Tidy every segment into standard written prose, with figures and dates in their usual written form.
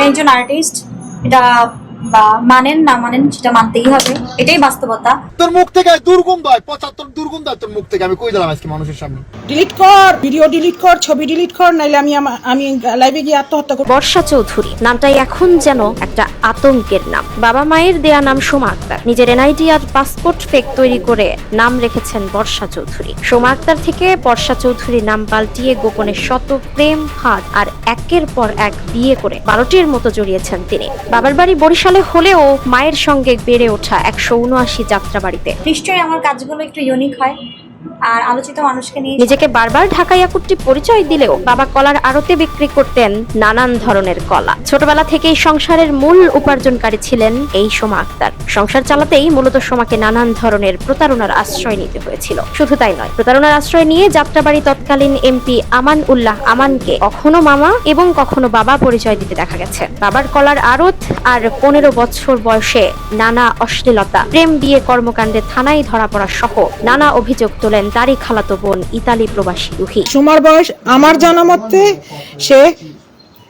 আমি একজন আর্টিস্ট, এটা বা মানেন না মানেন সেটা মানতেই হবে, এটাই বাস্তবতা। তোর মুখ থেকে দুর্গন্ধ হয়, 75 দুর্গন্ধ হয় তোর মুখ থেকে। আমি কই দিলাম আজকে মানুষের সামনে। ডিলিট কর, ভিডিও ডিলিট কর, ছবি ডিলিট কর, নাইলে আমি লাইভে গিয়ে আত্মহত্যা করব। বর্ষা চৌধুরী নামটাই এখন যেন একটা আতঙ্কের নাম। বাবা মায়ের দেয়া নাম সোমা আক্তার, নিজের এনআইডি আর পাসপোর্ট ফেক তৈরি করে নাম রেখেছেন বর্ষা চৌধুরী। সোমা আক্তার থেকে বর্ষা চৌধুরী নাম পাল্টিয়ে গোপনে শত প্রেম ফাঁদ আর একের পর এক বিয়ে করে 12টির মতো জড়িয়েছেন তিনি। বাবার বাড়ি বরিশালে হলেও মায়ের সঙ্গে বেড়ে ওঠা 179 যাত্রাবাড়িতে। নিশ্চয়ই আমার কাজগুলো একটু ইউনিক হয় আর আলোচিত মানুষকে নিয়ে। নিজেকে বারবার ঢাকা ইয়াকুটটি পরিচয় দিলেও বাবা কলার আড়তে বিক্রি করতেন নানান ধরনের কলা। ছোটবেলা থেকেই সংসারের মূল উপার্জনকারী ছিলেন এই সোমা আক্তার। সংসার চালাতেই মূলত সোমাকে নানান ধরনের প্রতারণার আশ্রয় নিতে হয়েছিল। শুধু তাই নয়, প্রতারণার আশ্রয় নিয়ে যাত্রাবাড়ি তৎকালীন এমপি আমান উল্লাহ আমানকে কখনো মামা এবং কখনো বাবা পরিচয় দিতে দেখা গেছে। বাবার কলার আড়ত আর 15 বছর বয়সে নানা অশ্লীলতা, প্রেম বিয়ে কর্মকাণ্ডে থানায় ধরা পড়া সহ নানা অভিযোগ তোলেন তারই খালাতো বোন ইতালি প্রবাসী রুহি। সোমার বয়স আমার জানা মতে সে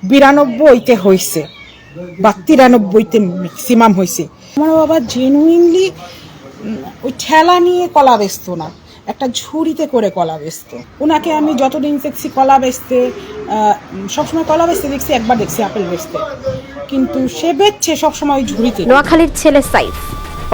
92তে হয়েছে বা 93তে ম্যাক্সিমাম হয়েছে। আমার বাবা জেনুইনলি ওই ঠেলা নিয়ে কলা বেচতো না, একটা ঝুড়িতে করে কলা বেচতো। ওনাকে আমি যতদিন দেখছি কলা বেচতে, সবসময় কলা বেচতে দেখছি, একবার দেখছি আপেল বেচতে, কিন্তু সে বেচছে সবসময় ওই ঝুড়িতে। নোয়াখালীর ছেলে সাইফ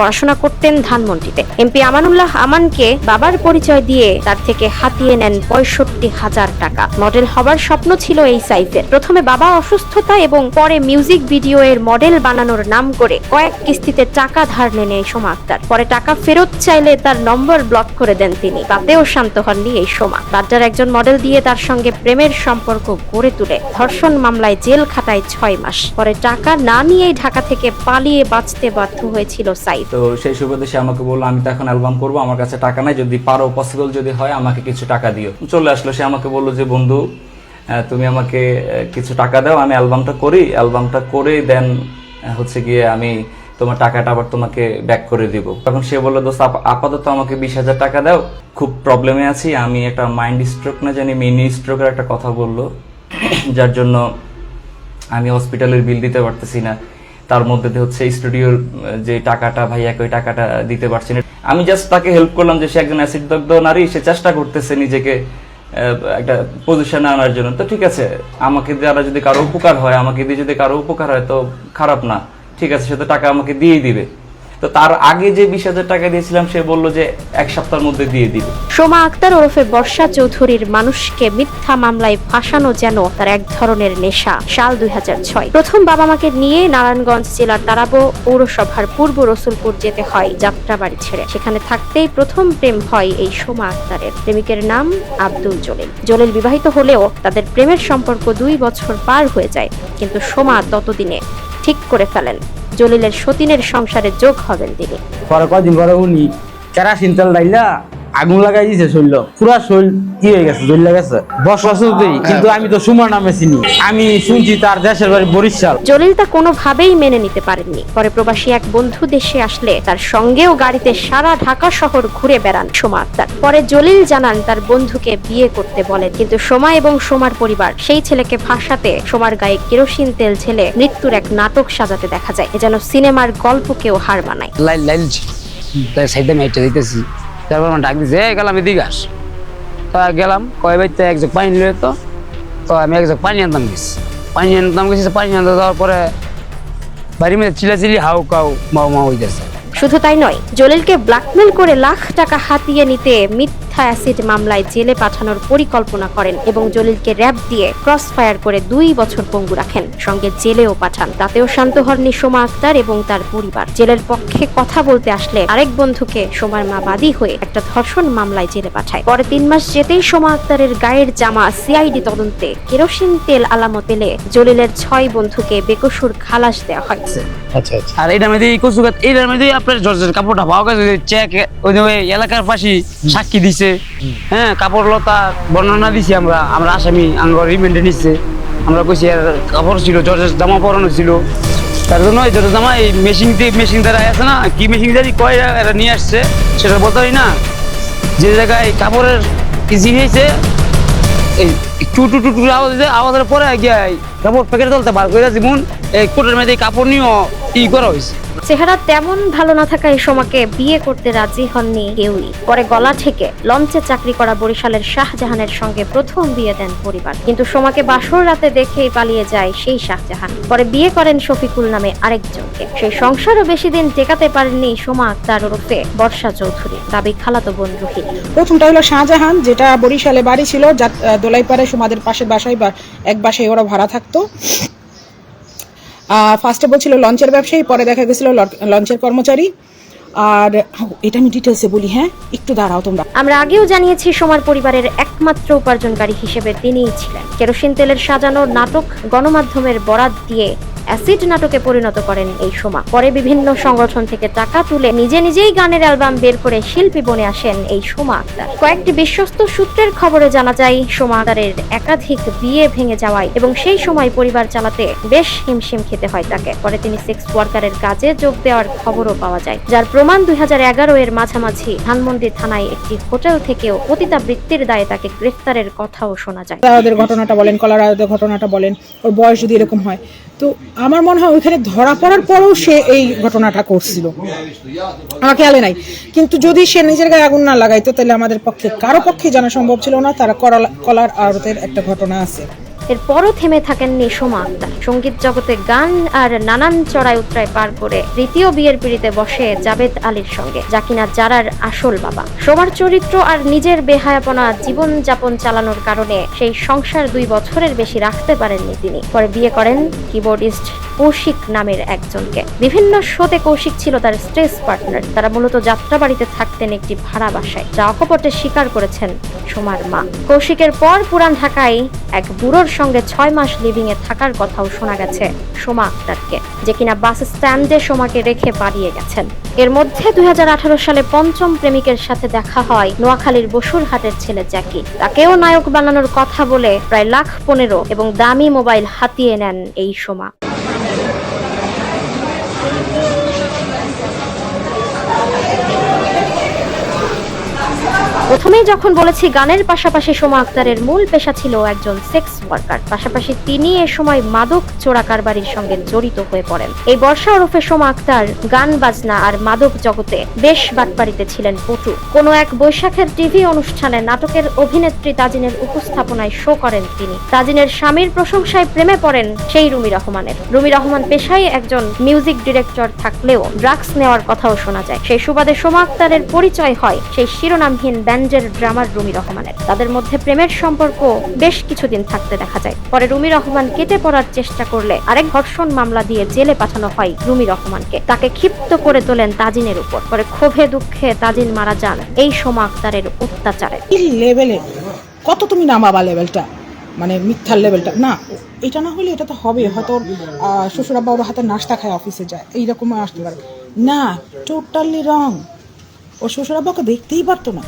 পড়াশোনা করতেন ধানমন্ডিতে। এমপি আমানুল্লাহ আমানকে বাবার পরিচয় দিয়ে তার থেকে হাতিয়ে নেন 65,000 টাকা। মডেল হবার স্বপ্ন ছিল এই সাইফের। প্রথমে বাবা অসুস্থতা এবং পরে মিউজিক ভিডিও এর মডেল বানানোর নাম করে কয়েক কিস্তিতে টাকা ধার নেন এই সোমা আক্তার। পরে টাকা ফেরত চাইলে তার নম্বর ব্লক করে দেন তিনি। তাতেও শান্ত হননি এই সোমা। বাড্ডার একজন মডেল দিয়ে তার সঙ্গে প্রেমের সম্পর্ক গড়ে তুলে ধর্ষণ মামলায় জেল খাটায় 6 মাস। পরে টাকা না নিয়েই ঢাকা থেকে পালিয়ে বাঁচতে বাধ্য হয়েছিল সাইফ। তো সেই সুবাদে সে আমাকে বললো, আমি তো এখন অ্যালবাম করবো, আমার কাছে টাকা নাই, যদি পারো পসিবল যদি হয় আমাকে কিছু টাকা দিও। চলে আসলো, সে আমাকে বললো যে বন্ধু তুমি আমাকে কিছু টাকা দাও, আমি অ্যালবামটা করি, অ্যালবামটা করে দেন হচ্ছে গিয়ে আমি তোমার টাকাটা আবার তোমাকে ব্যাক করে দিব। তখন সে বললো, দোস্ত আপাতত আমাকে 20,000 টাকা দাও, খুব প্রবলেমে আছি, আমি একটা মাইন্ড স্ট্রোক না জানি মিনি স্ট্রোকের একটা কথা বললো, যার জন্য আমি হসপিটালের বিল দিতে পারতেছি না। তার মধ্যে হচ্ছে স্টুডিওর যে টাকাটা ভাইয়াকে ওই টাকাটা দিতে পারছি না। আমি জাস্ট তাকে হেল্প করলাম যে সে একজন অ্যাসিড দগ্ধ নারী, সে চেষ্টা করতেছে নিজেকে একটা পজিশনে আনার জন্য। তো ঠিক আছে, আমাকে দ্বারা যদি কারো উপকার হয়, আমাকে দিয়ে যদি কারো উপকার হয় তো খারাপ না, ঠিক আছে, সে তো টাকা আমাকে দিয়েই দিবে। তো তার আগে যে 20,000 টাকা দিয়েছিলাম সে বললো যে 1 সপ্তাহের মধ্যে দিয়ে দিবে। সোমা আক্তার ওরফে বর্ষা চৌধুরীর মানুষকে মিথ্যা মামলায় ফাঁসানো যেন তার এক ধরনের নেশা। সাল 2006 প্রথম বাবা মাকে নিয়ে নারায়ণগঞ্জ জেলার তারাবো পৌরসভার পূর্ব রসুলপুর যেতে হয় যাত্রাবাড়ি ছেড়ে। সেখানে থাকতেই প্রথম প্রেম হয় এই সোমা আক্তারের। প্রেমিকের নাম আব্দুল জলিল। জলিল বিবাহিত হলেও তাদের প্রেমের সম্পর্ক 2 বছর পার হয়ে যায়, কিন্তু সোমা ততদিনে ঠিক করে ফেলেন জলিলের সতীনের সংসারে যোগ হবেন তিনি। পরে কদিন পরে উনি কেরাসিন তেল ডাইলা আগুন লাগাই দিয়েছে, শরীর পুরা শরীর কি হয়ে গেছে, জ্বলে গেছে। বর্ষা চৌধুরী, কিন্তু আমি তো সুমার নামে চিনি, আমি শুনছি তার দেশের বাড়ি বরিশাল। জলিল তা কোনোভাবেই মেনে নিতে পারেননি। পরে প্রবাসী এক বন্ধু দেশে আসলে তার সঙ্গেও গাড়িতে সারা ঢাকা শহর ঘুরে বেড়ান সোমা আক্তার। পরে জলিল জানান তার বন্ধুকে বিয়ে করতে বলেন, কিন্তু সোমা এবং সোমার পরিবার সেই ছেলেকে ফাঁসাতে সোমার গায়ে কেরোসিন তেল ঢেলে মৃত্যুর এক নাটক সাজাতে দেখা যায়, যেন সিনেমার গল্পকেও হার মানায়। লাইল লাইল সাইডে মেয়েটা দিতেছি, তারপর আমার ডাক দিছে, গেলাম এদিকে আস। তো গেলাম, কয় বাইতে এক জগ পানি নিয়ে, তো আমি এক জগ পানি আনতাম গেছি, পানি আনতে যাওয়ার পরে বাড়ির মধ্যে চিলাচিলি হাউ কাউ মাও মা হইতেছে। শুধু তাই নয়, জলিলকে ব্ল্যাকমেল করে লাখ টাকা হাতিয়ে নিতে মিথ্যা অ্যাসিড মামলায় জেলে পাঠানোর পরিকল্পনা করেন এবং জলিলকে র‍্যাব দিয়ে ক্রস ফায়ার করে 2 বছর পঙ্গু রাখেন, সঙ্গে জেলেও পাঠান। তাতেও শান্ত হননি সোমা আক্তার এবং তার পরিবার। জেলের পক্ষে কথা বলতে আসলে আরেক বন্ধুকে সোমার মা বাদী হয়ে একটা ধর্ষণ মামলায় জেলে পাঠায়। পরে 3 মাস যেতেই সোমা আক্তারের গায়ের জামা সিআইডি তদন্তে কেরোসিন তেল আলামত এলে জলিলের 6 বন্ধুকে বেকসুর খালাস দেওয়া হয়। আচ্ছা আচ্ছা। আর এইটার মধ্যে কচুগাত, এইটার মধ্যে আপনার জর্জের কাপড়টা পাওয়া গেছে, চেক ওই এলাকার পাশে সাক্ষী দিছে, হ্যাঁ, কাপড় লতা বর্ণনা দিছি আমরা আসামি আঙ্গ রিমান্ডে নিচ্ছে। আমরা কইছি আর কাপড় ছিল, জর্জের জামা পরানো ছিল, তার জন্য এই জর্জের জামা এই মেশিন দ্বারা আছে না, কি মেশিন জানি কয় এরা নিয়ে আসছে সেটা বলতে হয় না। যে জায়গায় কাপড়ের ইজি হয়েছে এই টু টু টু টু আওয়াজ দিতে, আওয়াজের পরে গিয়ে কাপড় প্যাকেট তুলতে বার করে যেমন এই কোটের মধ্যে কাপড় নিয়েও করা হয়েছে। চেহারা তেমন ভালো না থাকায় সোমাকে বিয়ে করতে রাজি হননি কেউই। পরে গলা থেকে লঞ্চে চাকরি করা বরিশালের শাহজাহানের সঙ্গে প্রথম বিয়ে দেন পরিবার, কিন্তু সোমাকে বাসর রাতে দেখেই পালিয়ে যায় সেই শাহজাহান। পরে বিয়ে করেন শফিকুল নামে আরেকজনকে। সেই সংসারও বেশি দিন টেকাতে পারেননি সোমা আক্তার ওরফে বর্ষা চৌধুরী, দাবি খালাতো বোন রুহিনী। প্রথমটা হলো শাহজাহান, যেটা বরিশালে বাড়ি ছিল, দোলাইপাড়ে সোমাদের পাশের বাসায় বা এক বাসায় ওরা ভাড়া থাকতো। ফার্স্টে বলছিল লঞ্চের ব্যবসায়ী, পরে দেখা গেছিল লঞ্চের কর্মচারী। আর এটা আমি ডিটেলসে বলি, হ্যাঁ একটু দাঁড়াও তোমরা। আমরা আগেও জানিয়েছি সোমার পরিবারের একমাত্র উপার্জনকারী হিসেবে তিনিই ছিলেন। কেরোসিন তেলের সাজানো নাটক গণমাধ্যমের বরাত দিয়ে অ্যাসিড নাটকে পরিণত করেন এই সোমা। পরে বিভিন্ন সংগঠন থেকে টাকা তুলে নিজেই গানের অ্যালবাম বের করে শিল্পী বনে আসেন এই সোমা আক্তার। কয়েকটি বিশ্বস্ত সূত্রের খবরে জানা যায় সোমা আক্তারের একাধিক বিয়ে ভেঙে যাওয়ায় এবং সেই সময় পরিবার চালাতে বেশ হিমশিম খেতে হয় তাকে। পরে তিনি সেক্স ওয়ার্কারের কাজে যোগ দেওয়ার খবরও পাওয়া যায়, যার প্রমাণ 2011 এর মাঝামাঝি ধানমন্ডি থানায় একটি হোটেল থেকেও পতিতাবৃত্তির দায়ে তাকে গ্রেফতারের কথাও শোনা যায়। ওদের ঘটনাটা বলেন, কলারাদের ঘটনাটা বলেন, ওর বয়স যদি এরকম হয়, তো আমার মনে হয় ওইখানে ধরা পড়ার পরেও সে এই ঘটনাটা করছিল, আমার খেয়ালে নাই। কিন্তু যদি সে নিজের গায়ে আগুন না লাগাইতো তাহলে আমাদের পক্ষে কারো পক্ষে জানা সম্ভব ছিল না তারা কলার আড়তের একটা ঘটনা আছে। এরপরও থেমে থাকেননি সোমা আক্তার। সঙ্গীত জগতে গান আর নানান চড়াই উতরাই পার করে তৃতীয় বিয়ের পিড়িতে বসে জাবেদ আলীর সঙ্গে, যা কিনা জারার আসল বাবা। সোমার চরিত্র আর নিজের বেহায়াপনা জীবন যাপন চালানোর কারণে সেই সংসার 2 বছরের বেশি রাখতে পারেননি তিনি। পরে বিয়ে করেন কিবোর্ডিস্ট কৌশিক নামের একজনকে। বিভিন্ন শোতে কৌশিক ছিল তার স্টেজ পার্টনার। তারা মূলত যাত্রাবাড়িতে থাকতেন একটি ভাড়া বাসায়, যা অকপটে স্বীকার করেছেন সোমার মা। কৌশিকের পর পুরান ঢাকায় এক বুড়োর সঙ্গে 6 মাস লিভিং এ থাকার কথাও শোনা গেছে সোমা আক্তারকে, যে কিনা বাস স্ট্যান্ডে সোমাকে রেখে পালিয়ে গেছেন। এর মধ্যে 2018 সালে পঞ্চম প্রেমিকের সাথে দেখা হয় নোয়াখালীর বসুরহাটের ছেলে জ্যাকি। তাকেও নায়ক বানানোর কথা বলে প্রায় 1,15,000 এবং দামি মোবাইল হাতিয়ে নেন এই সোমা। প্রথমেই যখন বলেছি গানের পাশাপাশি সোমা আক্তারের মূল পেশা ছিল একজন সেক্স ওয়ার্কার, পাশাপাশি তিনি এ সময় মাদক চোরা কারবারির সঙ্গে জড়িত হয়ে পড়েন। এই বর্ষা ওরফে সোমা আক্তার গান বাজনা আর মাদক জগতে বেশ বাটপাড়িতে ছিলেন পটু। কোনো এক বৈশাখের টিভি অনুষ্ঠানে নাটকের অভিনেত্রী তাজিনের উপস্থাপনায় শো করেন তিনি। তাজিনের স্বামীর প্রশংসায় প্রেমে পড়েন সেই রুমি রহমানের। রুমি রহমান পেশায় একজন মিউজিক ডিরেক্টর থাকলেও ড্রাগস নেওয়ার কথাও শোনা যায়। সেই সুবাদে সোমা আক্তারের পরিচয় হয় সেই শিরোনামহীন ব্যান্ডের ড্রামার রুমি রহমানের। তাদের মধ্যে প্রেমের সম্পর্ক বেশ কিছুদিন থাকতে দেখা যায়। পরে রুমি রহমান কেটে পড়ার চেষ্টা করলে আরেক ধর্ষণ মামলা দিয়ে জেলে পাঠানো হয় রুমি রহমানকে। তাকে ক্ষিপ্ত করে তোলেন তাজিনের উপর। পরে ক্ষোভে দুঃখে তাজিন মারা যান এই সোমা আক্তারের অত্যাচারে। কি লেভেলে কত তুমি নামাবা লেভেলটা, মানে মিথ্যার লেভেলটা না। এটা না হলে এটা তো হবে, হয়তো শ্বশুর আব্বা ওর হাতে নাস্তা খায় অফিসে যায়, এইরকম আসতে পারে না। টোটালি রং। ও শ্বশুর আব্বাকে দেখতেই পারতো না।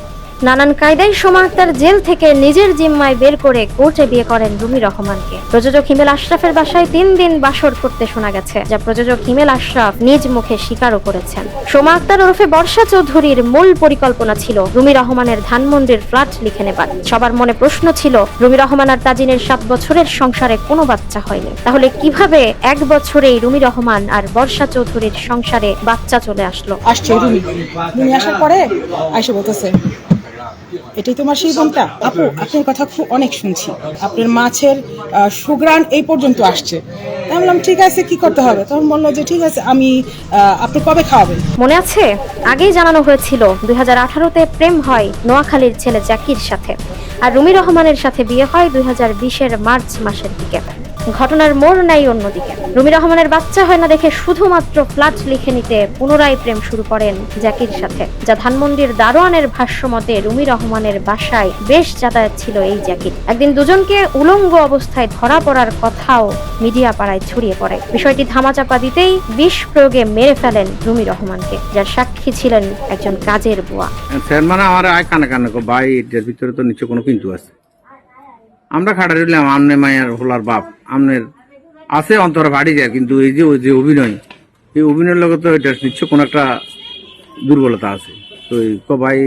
নানান কায়দায় সোমা আক্তার জেল থেকে নিজের জিম্মায় বের করে কোর্টে বিয়ে করেন রুমি রহমানকে। প্রযোজক হিমেল আশরাফের বাসায় 3 দিন বাসর করতে শোনা গেছে, যা প্রযোজক হিমেল আশরাফ নিজ মুখে স্বীকারও করেছেন। সোমা আক্তার ওরফে বর্ষা চৌধুরীর মূল পরিকল্পনা ছিল রুমি রহমানের ধানমন্ডির ফ্ল্যাট লিখে নেবার। সবার মনে প্রশ্ন ছিল, রুমি রহমান আর তাজিনের 7 বছরের সংসারে কোনো বাচ্চা হয়নি, তাহলে কিভাবে 1 বছরেই রুমি রহমান আর বর্ষা চৌধুরীর সংসারে বাচ্চা চলে আসলো? আসছে রুমি আসার পরে আইসে বলতেছে, এটাই তোমার সেই বোনটা? আপু আপনার কথা খুব অনেক শুনছি, আপনার মাছের সুগ্রান এই পর্যন্ত আসছে। আমি বললাম ঠিক আছে, কি করতে হবে? তখন বললো যে ঠিক আছে, আমি আপনি কবে খাওয়াবেন? মনে আছে আগেই জানানো হয়েছিল 2018-তে প্রেম হয় নোয়াখালীর ছেলে জ্যাকির সাথে, আর রুমি রহমানের সাথে বিয়ে হয় 2020-এর মার্চ মাসের দিকে। ঘটনার মোড় নাই অন্যদিকে। রুমি রহমানের বাচ্চা হয় না দেখে শুধুমাত্র ফ্ল্যাট লিখে নিতে পুনরায় প্রেম শুরু করেন জ্যাকির সাথে, যা ধানমন্ডির দারোয়ানের ভাষ্য মতে রুমি রহমানের বাসায় বেশ যাতায়াত ছিল এই জ্যাকির। একদিন দুজনকে উলঙ্গ অবস্থায় ধরা পড়ার কথাও মিডিয়া পাড়ায় ছড়িয়ে পড়ে। বিষয়টি ধামাচাপা দিতেই বিষ প্রয়োগে মেরে ফেলেন রুমি রহমানকে, যার সাক্ষী ছিলেন একজন কাজের বুয়া। মানে আমার আয় কানে কানে ভাই, এটার ভিতরে তো নিচে কোনো কিন্তু আছে। আমরা খাটা রইলাম, আমনে মায়ের হোলার বাপ, আমনের আছে অন্তরে ভাড়ি যায়, কিন্তু এই যে ওই যে অভিনয়, এই অভিনয়ের লগে তো এটা নিশ্চয় কোনো একটা দুর্বলতা আছে। তো ভাই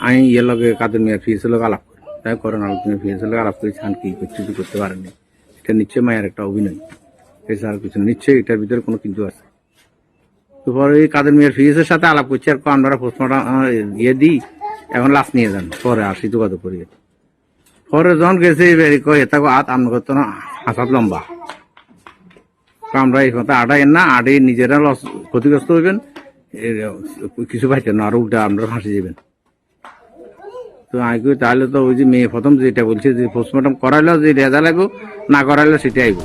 আমি ইয়ের লগে কাদের মেয়ে ফিয়েছিল আলাপ করি, তাই করেন আলোচনা ফিয়েছিল আলাপ করি, ছান কি কিছু করতে পারেনি, এটা নিশ্চয় মায়ের একটা অভিনয়। এছাড়া কিছু নিশ্চয়ই এটার ভিতরে কোনো কিন্তু আছে। তো পরে এই কাদের মিয়ার ফিজের সাথে আলাপ করছি, আর আমরা পোস্টমর্টম ইয়ে দিই, এখন লাশ নিয়ে যান, পরে আসি যোগাযোগ করি। পরে যখন গেছে তাকে হাত আমরা করতো না, হাসাত লম্বা। আমরা এই কথা আটাই না, আটে নিজেরা লস ক্ষতিগ্রস্ত হইবেন, কিছু পাইতেন না, আর উল্টা আমরা ফাঁসি যাবেন। তো আমি কই তাহলে তো ওই যে মেয়ে প্রথম যেটা বলছে যে পোস্টমর্টম করাইলেও যে রেজা লাগো, না করাইলেও সেটাই আইব।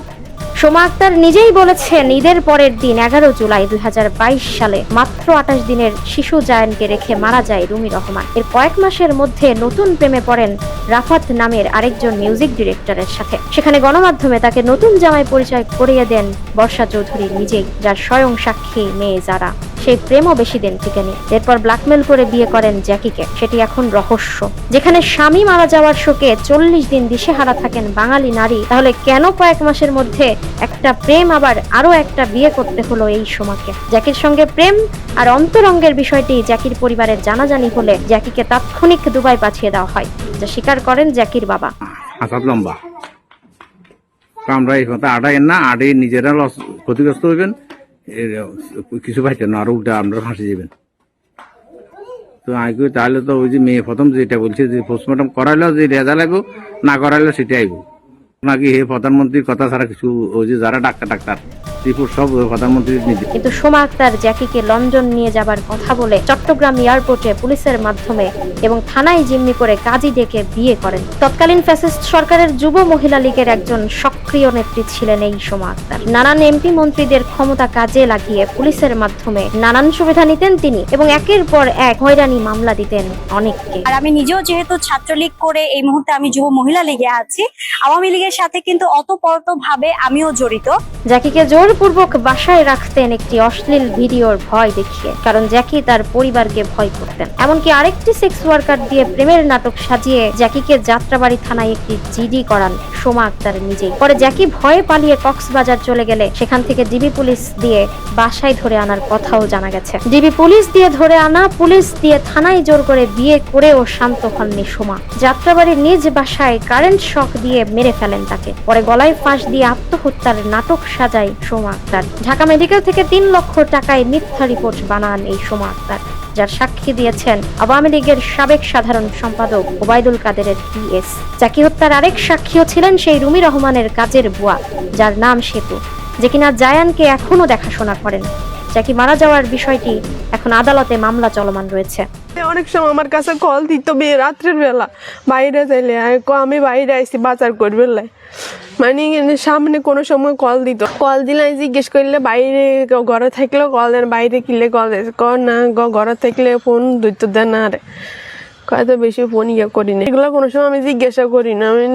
সোমা আক্তার নিজেই বলেছেন, ঈদের পরের দিন 11 জুলাই 2022 সালে মাত্র 28 দিনের শিশু জায়ানকে রেখে মারা যায় রুমি রহমান। এর কয়েক মাসের মধ্যে নতুন প্রেমে পড়েন রাফাত নামের আরেকজন মিউজিক ডিরেক্টরের সাথে। সেখানে গণমাধ্যমে তাকে নতুন জামাই পরিচয় করিয়ে দেন বর্ষা চৌধুরী নিজেই, যার স্বয়ং সাক্ষী মেয়ে যারা। সেই প্রেমও বেশি দিন টিকেনি। এরপর ব্ল্যাকমেল করে বিয়ে করেন জ্যাকিকে, সেটি এখন রহস্য। যেখানে স্বামী মারা যাওয়ার শোকে 40 দিন দিশেহারা থাকেন বাঙালি নারী, তাহলে কেন কয়েক মাসের মধ্যে একটা প্রেম আবার আরো একটা বিয়ে করতে হলো এই সোমাকে? জ্যাকির সঙ্গে প্রেম আর অন্তরঙ্গের বিষয়টি জ্যাকির পরিবারের জানাজানি হলে জ্যাকিকে তাৎক্ষণিক দুবাই পাঠিয়ে দেওয়া হয়, যা স্বীকার করেন জ্যাকির বাবা। হাসাত লম্বা। আমরা এই কথা আটাই না, আটে নিজেরা লস ক্ষতিগ্রস্ত হইবেন, কিছু পাইতেন না, আর উল্টা আমরা ফাঁসি যাবেন। তো আমি কই তাহলে তো ওই যে মেয়ে প্রথম যেটা বলছে যে পোস্টমর্টম করাইলেও যে রেজা লাগো, না করাইলেও সেটাই আইব। নাকি হে প্রধানমন্ত্রীর কথা ছাড়া কিছু, ওই যে যারা ডাক্তার রিপোর্ট সব প্রধানমন্ত্রীর নিজে। কিন্তু সোমা আক্তার জ্যাকিকে লন্ডন নিয়ে যাবার কথা বলে চট্টগ্রাম এয়ারপোর্টে পুলিশের মাধ্যমে এবং থানায় জিম্মি করে কাজী ডেকে বিয়ে করেন। তৎকালীন ফ্যাসিস্ট সরকারের যুব মহিলা লীগের একজন সক্রিয় নেত্রী ছিলেন এই সোমা আক্তার। নানান এমপি মন্ত্রীদের ক্ষমতা কাজে লাগিয়ে পুলিশের মাধ্যমে নানান সুবিধা নিতেন তিনি, এবং একের পর এক হয়রানি মামলা দিতেন অনেককে। আর আমি নিজেও যেহেতু ছাত্রলীগ করে এই মুহূর্তে আমি যুব মহিলা লীগে আছি, আওয়ামী লীগের সাথে কিন্তু অতপ্রত ভাবে আমিও জড়িত। জ্যাকিকে জোরপূর্বক বাসায় রাখতেন একটি অশ্লীল ভিডিওর ভয় দেখিয়ে, কারণ জ্যাকি তার পরিবারকে ভয় করতেন। এমনকি আরেকটি সেক্স ওয়ার্কার দিয়ে প্রেমের নাটক সাজিয়ে জ্যাকিকে যাত্রাবাড়ি থানায় একটি জিডি করান সোমা আক্তার নিজেই। পরে জ্যাকি ভয়ে পালিয়ে কক্সবাজার চলে গেলে সেখান থেকে ডিবি পুলিশ দিয়ে বাসায় ধরে আনার কথাও জানা গেছে। ডিবি পুলিশ দিয়ে ধরে আনা, পুলিশ দিয়ে থানায় জোর করে বিয়ে করেও শান্ত হননি সোমা। যাত্রাবাড়ির নিজ বাসায় কারেন্ট শক দিয়ে মেরে ফেলেন তাকে। পরে গলায় ফাঁস দিয়ে আত্মহত্যার নাটক সাজায় সোমা আক্তার। ঢাকা মেডিকেল থেকে 3 লক্ষ টাকায় মিথ্যা রিপোর্ট বানান এই সোমা আক্তার, যার সাক্ষী দিয়েছেন আওয়ামী লীগের সাবেক সাধারণ সম্পাদক ওবায়দুল কাদেরের পিএস। জ্যাকি হত্যার আরেক সাক্ষীও ছিলেন সেই রুমি রহমানের কাজের বুয়া, যার নাম সেতু, যে কিনা জায়ানকে এখনো দেখাশোনা করেন। জ্যাকি মারা যাওয়ার বিষয়টি এখন আদালতে মামলা চলমান রয়েছে। অনেক সময় আমার কাছে কল দিত বিয়ে রাত্রের বেলা, বাইরে যাইলে আমি বাইরে আইসি বাজার করবে, মানে সামনে কোনো সময় কল দিত। কল দিলে জিজ্ঞেস করলে বাইরে ঘরে থাকলেও কল দেন, বাইরে কিনলে কল দেয় না, ঘরে থাকলে ফোন ধরতে দেন না, আরে কয়তো বেশি ফোন ইয়ে করি না। এগুলো কোনো সময় আমি জিজ্ঞাসা করি না। আমি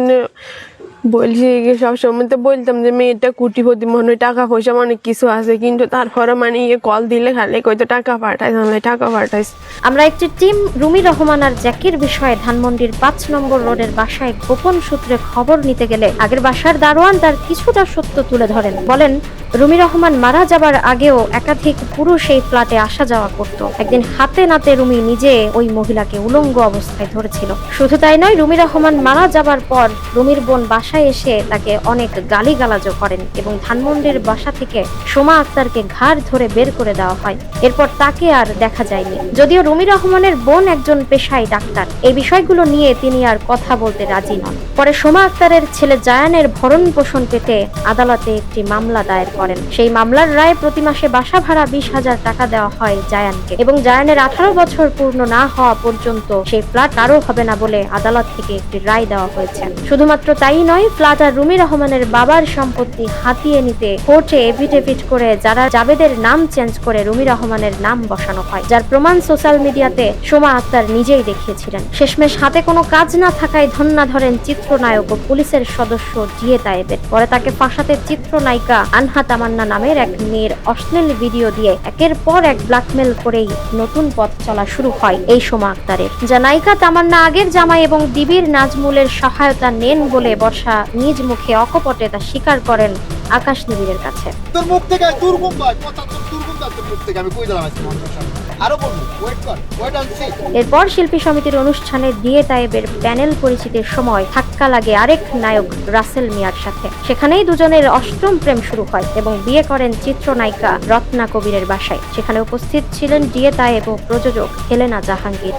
বলছি সবসময় তো বলতাম যে মেয়েটা কুটিপতি, মনে হয় টাকা পয়সা অনেক কিছু আছে, কিন্তু তারপরে মানে কল দিলে খালি কয়তো টাকা পাঠায়, টাকা পাঠাইছে। আমরা একটি টিম রুমি রহমান আর জ্যাকির বিষয়ে ধানমন্ডির 5 নম্বর রোডের বাসায় গোপন সূত্রে খবর নিতে গেলে আগের বাসার দারোয়ান তার কিছুটা সত্য তুলে ধরেন। বলেন, রুমি রহমান মারা যাবার আগেও একাধিক পুরুষ এই ফ্ল্যাটে আসা যাওয়া করত। একদিন হাতে নাতে রুমি নিজে ওই মহিলাকে উলঙ্গ অবস্থায় ধরেছিল। শুধু তাই নয়, রুমি রহমান মারা যাবার পর রুমির বোন বাসায় এসে তাকে অনেক গালিগালাজও করেন এবং ধানমন্ডির বাসা থেকে সোমা আক্তারকে ঘাড় ধরে বের করে দেওয়া হয়। এরপর তাকে আর দেখা যায়নি। যদিও রুমি রহমানের বোন একজন পেশায় ডাক্তার, এই বিষয়গুলো নিয়ে তিনি আর কথা বলতে রাজি নন। পরে সোমা আক্তারের ছেলে জায়ানের ভরণ পোষণ পেতে আদালতে একটি মামলা দায়ের করেন। সেই মামলার রায়ে প্রতি মাসে বাসা ভাড়া 20,000 টাকা দেওয়া হয় জায়ানকে, এবং জায়ানের 18 বছর পূর্ণ না হওয়া পর্যন্ত সেই ফ্ল্যাট কারো হবে না বলে আদালত থেকে একটি রায় দেওয়া হয়েছে। শুধুমাত্র তাই নয়, ফ্ল্যাট আর রুমি রহমানের বাবার সম্পত্তি হাতিয়ে নিতে কোর্টে এফিডেভিট করে যারা জাবেদের নাম চেঞ্জ করে রুমি রহমানের নাম বসানো হয়, যার প্রমাণ সোশ্যাল মিডিয়াতে সোমা আক্তার নিজেই দেখিয়েছিলেন। শেষমেশ হাতে কোনো কাজ না থাকায় ধন্না ধরেন চিত্রনায়ক ও পুলিশের সদস্য জিএ তায়েবের। পরে তাকে ফাঁসাতে চিত্রনায়িকা আনহা তামান্না নামের এক মেয়ের অশ্লীল ভিডিও দিয়ে একের পর এক ব্ল্যাকমেল করেই নতুন পথ চলা শুরু হয় এই সোমা আক্তারের, যা নায়িকা তামান্না আগের জামাই এবং ডিবির নাজমুলের সহায়তা নেন বলে বর্ষা নিজ মুখে অকপটে তা স্বীকার করেন আকাশ নিবিড়ের কাছে। তোর মুখ থেকে দুর্গন্ধ হয়, 75 দুর্গন্ধ তোর মুখ থেকে, আমি কই দিলাম আজকে মানুষের সামনে। আরো বলবো, ওয়েট কর, ওয়েট অ্যান্ড সি। এরপর শিল্পী সমিতির অনুষ্ঠানে দিয়ে তায়েবের প্যানেল পরিচিতির সময় ধাক্কা লাগে আরেক নায়ক রাসেল মিয়ার সাথে। সেখানেই দুজনের অষ্টম প্রেম শুরু হয় এবং বিয়ে করেন চিত্রনায়িকা রত্না কবিরের বাসায়। সেখানে উপস্থিত ছিলেন দিয়ে তায়েব ও প্রযোজক হেলেনা জাহাঙ্গীর।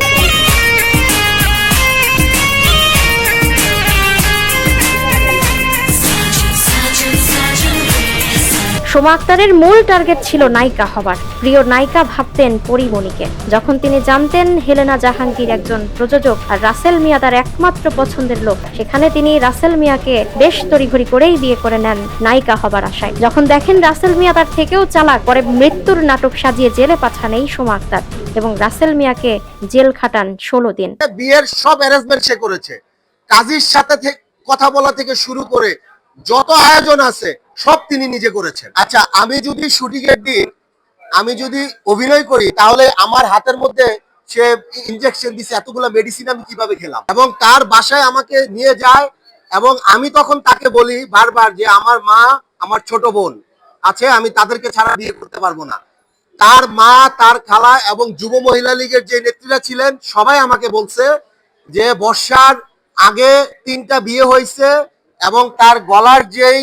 সোমা আক্তারের মূল টার্গেট ছিল নায়িকা হবার। প্রিয় নায়িকা ভাবতেন পরিমণিকে। যখন তিনি জানতেন হেলেনা জাহাঙ্গীর একজন প্রযোজক আর রাসেল মিয়া তার একমাত্র পছন্দের লোক, সেখানে তিনি রাসেল মিয়াকে বেশ তড়িঘড়ি করেই বিয়ে করে নেন নায়িকা হবার আশায়। যখন দেখেন রাসেল মিয়া তার থেকেও চালাক, পরে মৃত্যুর নাটক সাজিয়ে জেলে পাঠান এই সোমা আক্তার এবং রাসেল মিয়াকে জেল খাটান 16 দিন। বিয়ের সব অ্যারেঞ্জমেন্ট সে করেছে, কাজীর সাথে কথা বলা থেকে শুরু করে যত আয়োজন আছে সব তিনি নিজে করেছেন। আচ্ছা, আমি যদি শুটিং এর দিন আমি যদি অভিনয় করি তাহলে আমার হাতের মধ্যে সে ইনজেকশন দিছে, এতগুলো মেডিসিন আমি কিভাবে খেলাম, এবং তার বাসায় আমাকে নিয়ে যায় এবং আমি তখন তাকে বলি বারবার যে আমার মা, আমার ছোট বোন আছে, আমি তাদেরকে ছাড়া বিয়ে করতে পারবো না। তার মা, তার খালা এবং যুব মহিলা লীগের যে নেত্রীরা ছিলেন সবাই আমাকে বলছে যে বর্ষার আগে 3টা বিয়ে হয়েছে এবং তার গলার যেই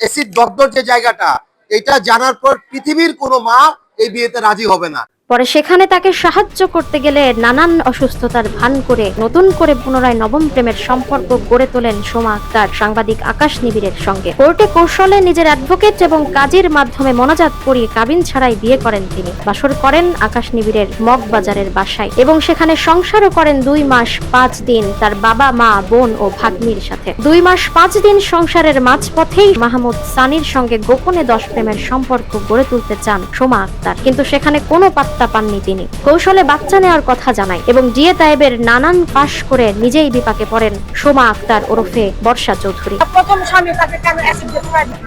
অ্যাসিড দগ্ধর যে জায়গাটা, এটা জানার পর পৃথিবীর কোনো মা এই বিয়েতে রাজি হবে না। পরে সেখানে তাকে সাহায্য করতে গেলে নানান অসুস্থতার ভান করে নতুন করে পুনরায় নবম প্রেমের সম্পর্ক গড়ে তোলেন সোমা আক্তার সাংবাদিক আকাশ নিবিড়ের সঙ্গে। কোর্টে কৌশলে নিজের অ্যাডভোকেট এবং কাজীর মাধ্যমে মোনাজাত করিয়ে কাবিন ছাড়াই বিয়ে করেন তিনি। বাসর করেন আকাশ নিবিড়ের মগবাজারের বাসায় এবং সেখানে সংসারও করেন 2 মাস 5 দিন তার বাবা, মা, বোন ও ভাগ্নির সাথে। 2 মাস 5 দিন সংসারের মাঝপথেই মাহমুদ সানির সঙ্গে গোপনে 10 প্রেমের সম্পর্ক গড়ে তুলতে চান সোমা আক্তার, কিন্তু সেখানে কোনো পাননি তিনি। কৌশলে বাচ্চা নেওয়ার কথা জানায় এবং জিয়ে তায়েবের নানান পাশ করে নিজেই বিপাকে পড়েন সোমা আক্তার ওরফে বর্ষা চৌধুরী। প্রথম স্বামী তাকে কেন অ্যাসিড দিয়ে পুরাই দিল?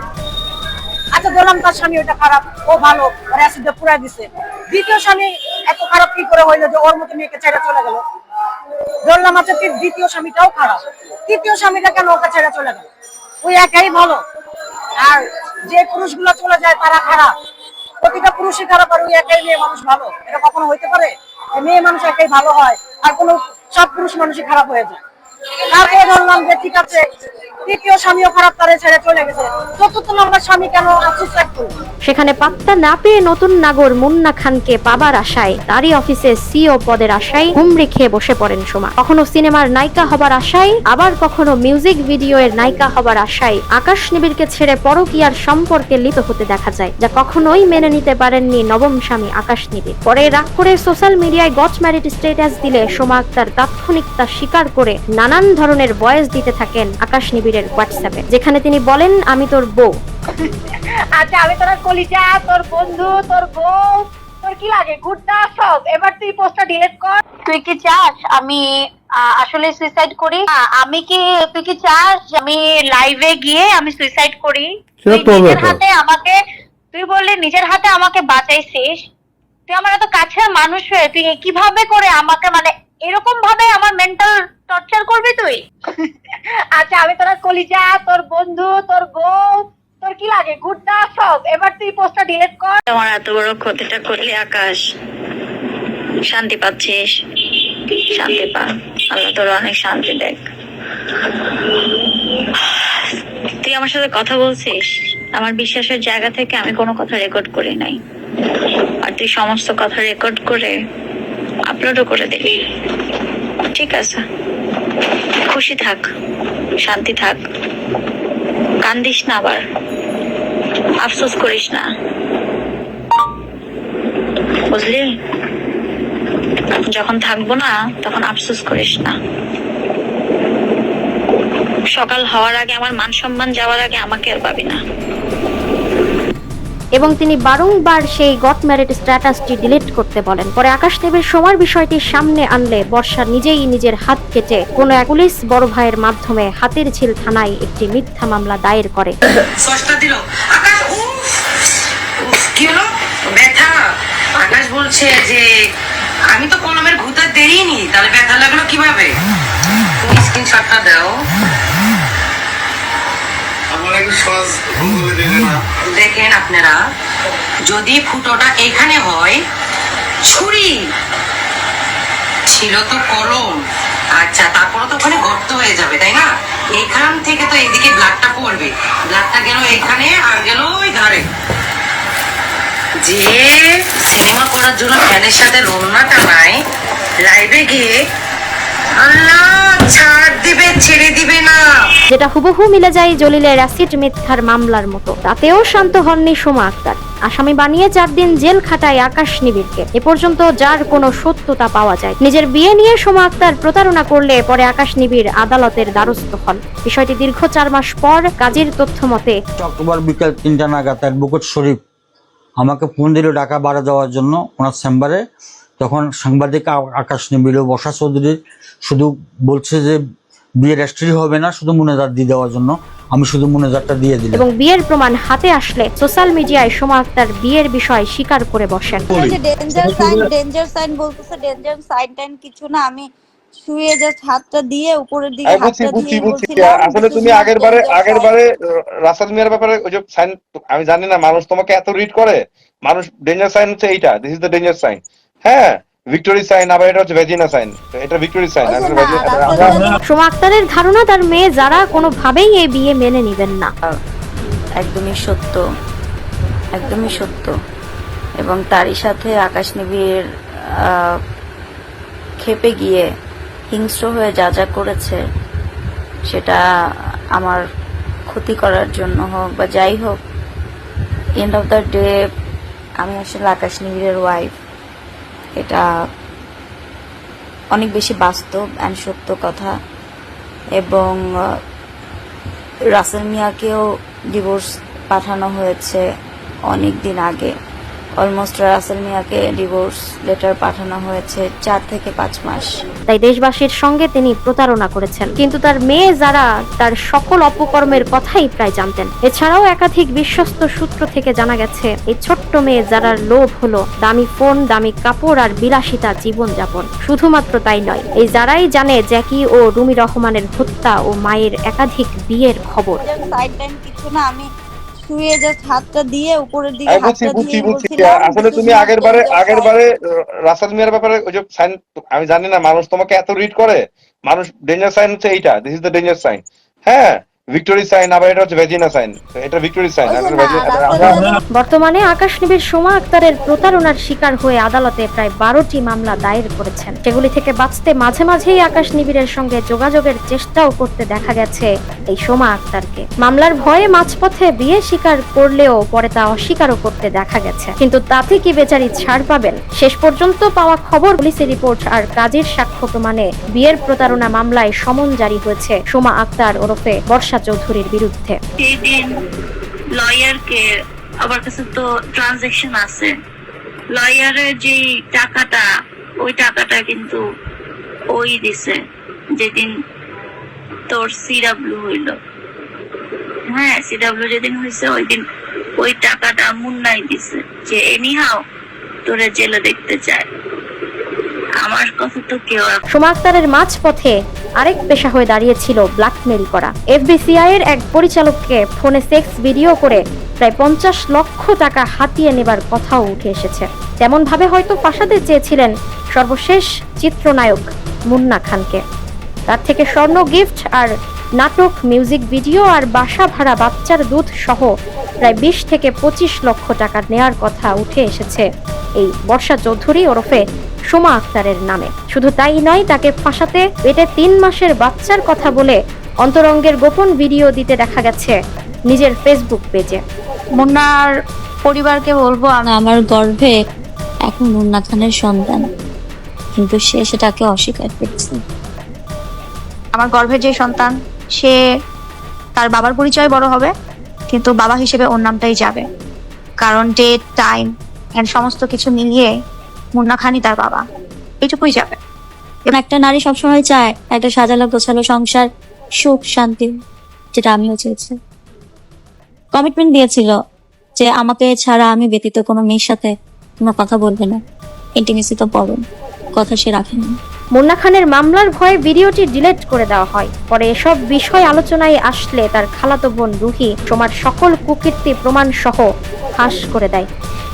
আচ্ছা, বললাম তার স্বামী ওটা খারাপ, ও ভালো, ওর অ্যাসিড দিয়ে পুরাই দিছে। দ্বিতীয় স্বামী এত খারাপ কি করে হইলো যে ওর মতো মেয়েকে ছেড়ে চলে গেল? বললাম আচ্ছা, দ্বিতীয় স্বামীটাও খারাপ, তৃতীয় স্বামীটা কেন ওকে ছেড়ে চলে গেল? ওই একাই ভালো, আর যে পুরুষগুলো চলে যায় তারা খারাপ। প্রতিটা পুরুষই খারাপ আর ওই একাই মেয়ে মানুষ ভালো? এটা কখনো হইতে পারে? মেয়ে মানুষ একাই ভালো হয় আর কোনো সব পুরুষ মানুষই খারাপ হয়ে যায়? তারপরে বললাম যে ঠিক আছে, তৃতীয় স্বামীও খারাপ, তারে ছেড়ে চলে গেছে, চতুর্থ নম্বর স্বামী কেন সুসাইড করলো? সেখানে পাত্তা না পেয়ে নতুন নাগর মুন্না খানকে পাবার আশায়, তারই অফিসে সিও পদের আশায় হুমড়ি খেয়ে বসে পড়েন সোমা। কখনো সিনেমার নায়িকা হবার আশায়, আবার কখনো মিউজিক ভিডিও এর নায়িকা হবার আশায় আকাশ নিবিড়কে ছেড়ে পরকীয়ার সম্পর্কে লিপ্ত হতে দেখা যায়, যা কখনোই মেনে নিতে পারেননি নবম স্বামী আকাশ নিবিড়। পরে রাগ করে সোশ্যাল মিডিয়ায় গট ম্যারিড স্ট্যাটাস দিলে সোমা আক্তার তাৎক্ষণিক তা স্বীকার করে নানান ধরনের ভয়েস দিতে থাকেন আকাশ নিবিড়ের হোয়াটসঅ্যাপে, যেখানে তিনি বলেন আমি তোর বউ। আচ্ছা, আমি তোর কলিজা, তোর বন্ধু, তোর বউ, তোর কি লাগে গুড্ডা সব। এবার তুই পোস্টটা ডিলিট কর। তুই কি চাস আমি আসলে সুইসাইড করি? তুই কি চাস আমি লাইভে গিয়ে আমি সুইসাইড করি? নিজের হাতে আমাকে, তুই বললি নিজের হাতে আমাকে বাঁচাইছিস, তুই আমার এত কাছের মানুষ হয়ে তুই কিভাবে করে আমাকে মানে এরকম ভাবে আমার মেন্টাল টর্চার করবি তুই? আচ্ছা, আমি তোর কলিজা, তোর বন্ধু, তোর বউ, তোর কি লাগে গুড্ডা সব। এবার তুই পোস্টটা ডিলিট কর। তোমার এত বড় ক্ষতিটা করলি আকাশ, শান্তি পাচ্ছিস? শান্তি পা, আল্লাহ তোর অনেক শান্তি দেখ। তুই আমার সাথে কথা বলছিস, আমার বিশ্বাসের জায়গা থেকে আমি কোনো কথা রেকর্ড করি নাই, আর তুই সমস্ত কথা রেকর্ড করে আপলোডও করে দিবি। ঠিক আছে, খুশি থাক, শান্তি থাক, কান্দিস না, আবার আফসোস করিস না, বুঝলি? যখন থাকবো না তখন আফসোস করিস না। সকাল হওয়ার আগে, আমার মান সম্মান যাওয়ার আগে আমাকে আর পাবি না। এবং তিনি বারংবার সেই গট ম্যারিড স্ট্যাটাসটি ডিলিট করতে বলেন। পরে আকাশ নিবিড় সময়ের বিষয়টি সামনে আনলে বর্ষা নিজেই নিজের হাত কেটে কোনো এক পুলিশ বড় ভাইয়ের মাধ্যমে হাতিরঝিল থানায় একটি মিথ্যা মামলা দায়ের করে। কি হলো? ব্যথা? আকাশ বলছে যে আমি তো কলমের ভূতা দেইনি, তাহলে ব্যথা লাগলো কিভাবে? তুমি স্ক্রিনশটটা দাও। দেখেন আপনারা, যদি ফুটোটা এখানে হয় ছুরি ছিল তো কলম। আচ্ছা, তারপরে তো ওখানে গর্ত হয়ে যাবে, তাই না? এখান থেকে তো এদিকে ব্লাডটা পড়বে, ব্লাডটা গেল এখানে আর গেল ওই ধারে। যে সিনেমা করার জন্য ফ্যানের সাথে রোনাটা নাই, লাইভে গিয়ে আল্লাহ ছাড় দিবে, ছেড়ে দিবে না। যেটা হুবহু মিলে যায় জলিলের অ্যাসিড মিথ্যার মামলার মতো। তাতেও শান্ত হননি সোমা আক্তার। আসামি বানিয়ে 4 দিন জেল খাটায় আকাশ নিবিড়কে। এ পর্যন্ত যার কোনো সত্যতা পাওয়া যায়। নিজের বিয়ে নিয়ে সোমা আক্তার প্রতারণা করলে পরে আকাশ নিবিড় আদালতের দ্বারস্থ হন। বিষয়টি দীর্ঘ 4 মাস পর কাজীর তথ্য মতে অক্টোবর বিকেল 3টা নাগাদ অ্যাডভোকেট শরীফ আমাকে ফোন দিল ঢাকা বাড়া যাওয়ার জন্য ওনার চেম্বারে। তখন সাংবাদিক আকাশ নিবিড় ও বর্ষা চৌধুরী শুধু বলছে যে বিয়ের রেজিস্ট্রি হবে না, শুধু মুনাজাত দিয়ে দেওয়ার জন্য। আমি শুধু মুনাজাতটা দিয়ে দিলাম। এবং বিয়ের প্রমাণ হাতে আসলে সোশ্যাল মিডিয়ায় সোমা আক্তার বিয়ের বিষয় স্বীকার করে বসেন। ডেঞ্জার সাইন বলতেছে, ডেঞ্জার সাইন টাইন কিছু না, আমি শুয়ে জাস্ট হাতটা দিয়ে উপরের দিকে হাতটা দিয়ে বলছিলাম। আসলে তুমি আগের বারে রাসেল মিয়ার ব্যাপারে ওই যে সাইন, আমি জানি না মানুষ তোমাকে এত রিড করে। মানুষ ডেঞ্জার সাইন হচ্ছে এইটা, this is the danger sign. হ্যাঁ, ভিক্টোরি সাইন, আবার এটা হচ্ছে ভ্যাজিনা সাইন। এটা ভিক্টোরি সাইন। সোমা আক্তারের ধারণা তার মেয়ে যারা কোনোভাবেই এই বিয়ে মেনে নেবেন না। একদমই সত্য, একদমই সত্য। এবং তারই সাথে আকাশ নিবিড় খেপে গিয়ে হিংস্র হয়ে যা যা করেছে, সেটা আমার ক্ষতি করার জন্য হোক বা যাই হোক, এন্ড অফ দ্য ডে আমি আসলে আকাশ নিবিড়ের ওয়াইফ। এটা অনেক বেশি বাস্তব অ্যান্ড সত্য কথা। এবং রাসেল মিয়াকেও ডিভোর্স পাঠানো হয়েছে অনেক দিন আগে। অলমোস্ট রাসেল মিয়াকে ডিভোর্স লেটার পাঠানো হয়েছে 4 থেকে 5 মাস। তাই দেশবাসীর সঙ্গে তিনি প্রতারণা করেছেন। কিন্তু তার মেয়ে যারা তার সকল অপকর্মের কথাই প্রায় জানতেন। এছাড়াও একাধিক বিশ্বস্ত সূত্র থেকে জানা গেছে এই ছোট্ট মেয়ে যারার লোভ হলো দামি ফোন, দামি কাপড় আর বিলাসিতা জীবনযাপন। শুধুমাত্র তাই নয়, এই যারাই জানে জ্যাকি ও রুমি রহমানের হত্যা ও মায়ের একাধিক বিয়ের খবর। সাইড টাইম কিছু না, আমি শুয়ে জাস্ট হাতটা দিয়ে উপরের দিকে হাতটা দিয়ে বলছিলাম। আসলে তুমি আগের বারে রাসেল মিয়ার ব্যাপারে ওই যে সাইন, আমি জানি না মানুষ তোমাকে এত রিড করে। মানুষ ডেঞ্জার সাইন হচ্ছে এইটা, this is the danger sign. হ্যাঁ, ভিক্টোরি সাইন, আবার এটা হচ্ছে ভ্যাজিনা সাইন। এটা ভিক্টোরি সাইন। বর্তমানে আকাশ নিবিড় সোমা আক্তারের প্রতারণার শিকার হয়ে আদালতে প্রায় 12টি মামলা দায়ের করেছেন। সেগুলি থেকে বাঁচতে মাঝে মাঝেই আকাশ নিবিড়ের সঙ্গে যোগাযোগের চেষ্টাও করতে দেখা গেছে এই সোমা আক্তারকে। মামলার ভয়ে মাঝপথে বিয়ে স্বীকার করলেও পরে তা অস্বীকারও করতে দেখা গেছে। কিন্তু তাতে কি বেচারি ছাড় পাবেন? শেষ পর্যন্ত পাওয়া খবর, পুলিশের রিপোর্ট আর কাজের সাক্ষ্য প্রমাণে বিয়ের প্রতারণা মামলায় সমন জারি হয়েছে সোমা আক্তার ওরফে বর্ষা চৌধুরীর বিরুদ্ধে। সেই দিন লয়ারকে, আমার কাছে তো ট্রানজাকশন আছে, লয়ারের যে টাকাটা, ওই টাকাটা কিন্তু ওই দিছে যেদিন তোর সিডাব্লিউ হইল। হ্যাঁ, সিডাব্লিউ যেদিন হয়েছে ওই দিন ওই টাকাটা মুন্নাই দিছে যে এনিহাও তোরে জেলে দেখতে চায়। আমার কথা তো কেউ। সোমা আক্তারের মাঝপথে আরেক পেশা হয়ে দাঁড়িয়েছিল ব্ল্যাকমেইল করা। এফবিসিআই এর এক পরিচালককে ফোনে সেক্স ভিডিও করে প্রায় 50 লক্ষ টাকা হাতিয়ে নেবার কথাও উঠে এসেছে। তেমন ভাবে হয়তো ফাঁসাতে চেয়েছিলেন সর্বশেষ চিত্রনায়ক মুন্না খানকে। তার থেকে স্বর্ণ গিফট আর নাটক, মিউজিক ভিডিও আর বাসা ভাড়া, বাচ্চার দুধ সহ প্রায় 20 থেকে 25 লক্ষ টাকা নেয়ার কথা উঠে এসেছে এই বর্ষা চৌধুরী ওরফে সোমা আক্তারের নামে। শুধু তাই নয়, তাকে ফাঁসাতে পেটে 3 মাসের বাচ্চার কথা বলে অন্তরঙ্গের গোপন ভিডিও দিতে দেখা গেছে নিজের ফেসবুক পেজে। মুন্নার পরিবারকে বলবো, আমার গর্ভে এখন মুন্না খানের সন্তান, কিন্তু সে সেটাকে অস্বীকার করছে। আমার গর্ভে যে সন্তান, সে তার বাবার পরিচয় বড় হবে, কিন্তু বাবা হিসেবে ওর নামটাই যাবে। কারণ ডেট, টাইম এন্ড সমস্ত কিছু মিলিয়ে মুন্না খানই তার বাবা, এইটুকুই যাবে। এবং একটা নারী সবসময় চায় একটা সাজালো গোছালো সংসার, সুখ শান্তি, যেটা আমিও চেয়েছি। কমিটমেন্ট দিয়েছিল যে আমাকে ছাড়া আমি ব্যতীত কোনো মেয়ের সাথে কোনো কথা বলবে না, ইন্টিমেসি তো পড়ো, কথা সে রাখেনি। মুন্না খানের মামলার ভয়ে ভিডিওটি ডিলিট করে দেওয়া হয়। পরে এসব বিষয় আলোচনায় আসলে তার খালাতো বোন রুহি সোমার সকল কুকীর্তি প্রমাণ সহ ফাঁস করে দেয়।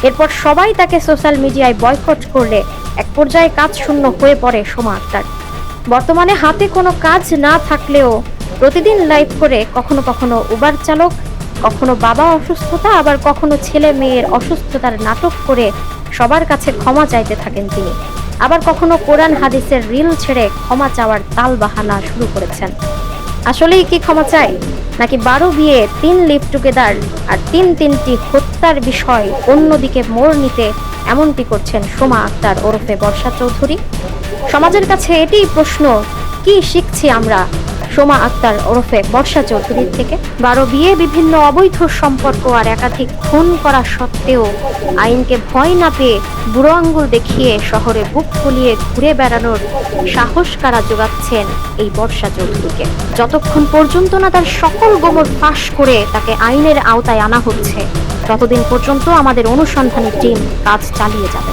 এরপর সবাই তাকে সোশ্যাল মিডিয়ায় বয়কট করলে এক পর্যায়ে কাজ শূন্য হয়ে পড়ে সোমা আক্তার। বর্তমানে হাতে কোনো কাজ না থাকলেও প্রতিদিন লাইভ করে কখনো কখনো উবার চালক, কখনো বাবা অসুস্থতা, আবার কখনো ছেলে মেয়ের অসুস্থতার নাটক করে সবার কাছে ক্ষমা চাইতে থাকেন তিনি। আবার কখনো কোরআন হাদিসের রিল ছেড়ে ক্ষমা চাওয়ার তালবাহানা শুরু করেছেন। আসলেই কি ক্ষমা চাই, নাকি 12 বিয়ে 3 লিভ টুগেদার আর 3টি হত্যার বিষয় অন্যদিকে মোড় নিতে এমনটি করছেন সোমা আক্তার ওরফে বর্ষা চৌধুরী? সমাজের কাছে এটাই প্রশ্ন, কি শিখছি আমরা সোমা আক্তার ওরফে বর্ষা চৌধুরীর থেকে? 12 বিয়ে, বিভিন্ন অবৈধ সম্পর্ক আর একাধিক খুন করা সত্ত্বেও আইনকে ভয় না পেয়ে বুড়ো আঙ্গুল দেখিয়ে শহরে বুক ফুলিয়ে ঘুরে বেড়ানোর সাহস কারা যোগাচ্ছেন এই বর্ষা চৌধুরীকে? যতক্ষণ পর্যন্ত না তার সকল গোমর ফাঁস করে তাকে আইনের আওতায় আনা হচ্ছে, ততদিন পর্যন্ত আমাদের অনুসন্ধানী টিম কাজ চালিয়ে যাবে।